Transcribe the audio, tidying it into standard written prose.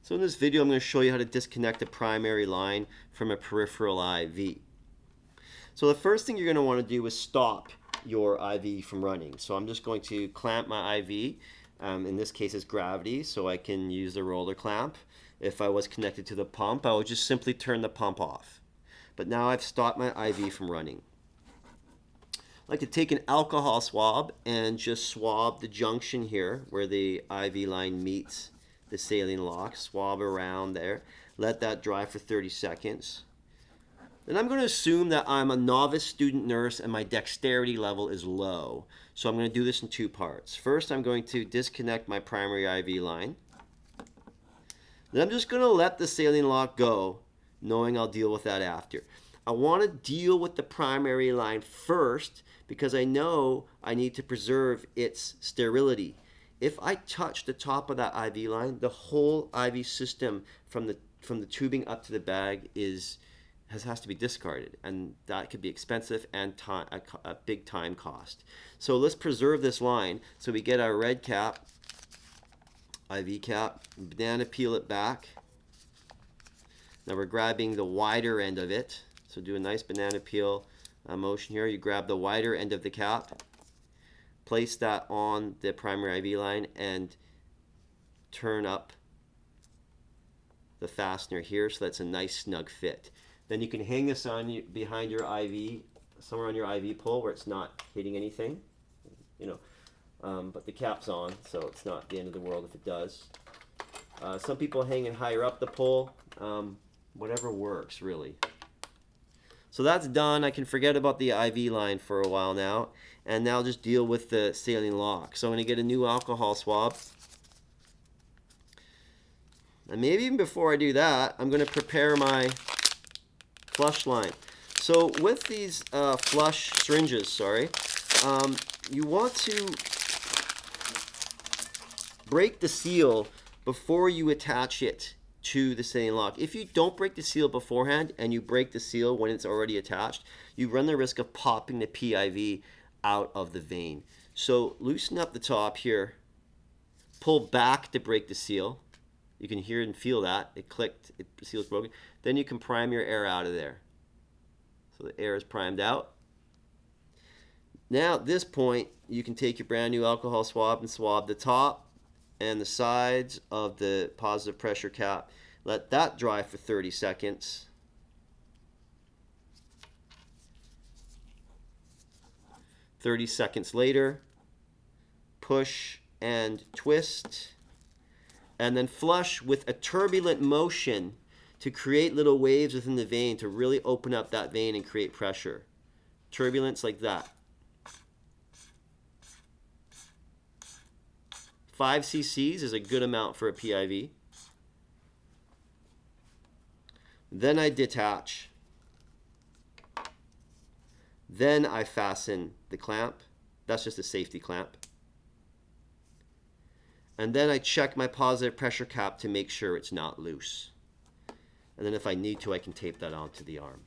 So in this video, I'm going to show you how to disconnect a primary line from a peripheral IV. So the first thing you're going to want to do is stop your IV from running. So I'm just going to clamp my IV. In this case, it's gravity, so I can use the roller clamp. If I was connected to the pump, I would just simply turn the pump off. But now I've stopped my IV from running. I like to take an alcohol swab and just swab the junction here where the IV line meets the saline lock. Swab around there. Let that dry for 30 seconds. Then I'm going to assume that I'm a novice student nurse and my dexterity level is low. So I'm going to do this in two parts. First, I'm going to disconnect my primary IV line. Then I'm just going to let the saline lock go, knowing I'll deal with that after. I want to deal with the primary line first because I know I need to preserve its sterility. If I touch the top of that IV line, the whole IV system from the tubing up to the bag has to be discarded, and that could be expensive and a big time cost. So let's preserve this line. So we get our red cap, IV cap, banana peel it back. Now we're grabbing the wider end of it. So do a nice banana peel motion here. You grab the wider end of the cap, place that on the primary IV line, and turn up the fastener here so that's a nice snug fit. Then you can hang this on behind your IV, somewhere on your IV pole where it's not hitting anything, but the cap's on, so it's not the end of the world if it does. Some people hang it higher up the pole, whatever works really. So that's done. I can forget about the IV line for a while now, and now just deal with the saline lock. So I'm going to get a new alcohol swab. And maybe even before I do that, I'm going to prepare my flush line. So with these flush syringes, you want to break the seal before you attach it to the saline lock. If you don't break the seal beforehand and you break the seal when it's already attached, you run the risk of popping the PIV out of the vein. So loosen up the top here, pull back to break the seal. You can hear and feel that. It clicked, the seal's broken. Then you can prime your air out of there. So the air is primed out. Now at this point, you can take your brand new alcohol swab and swab the top and the sides of the positive pressure cap. Let that dry for 30 seconds. Later, push and twist, and then flush with a turbulent motion to create little waves within the vein to really open up that vein and create pressure. Turbulence like that. 5 cc's is a good amount for a PIV. Then I detach. Then I fasten the clamp. That's just a safety clamp. And then I check my positive pressure cap to make sure it's not loose. And then if I need to, I can tape that onto the arm.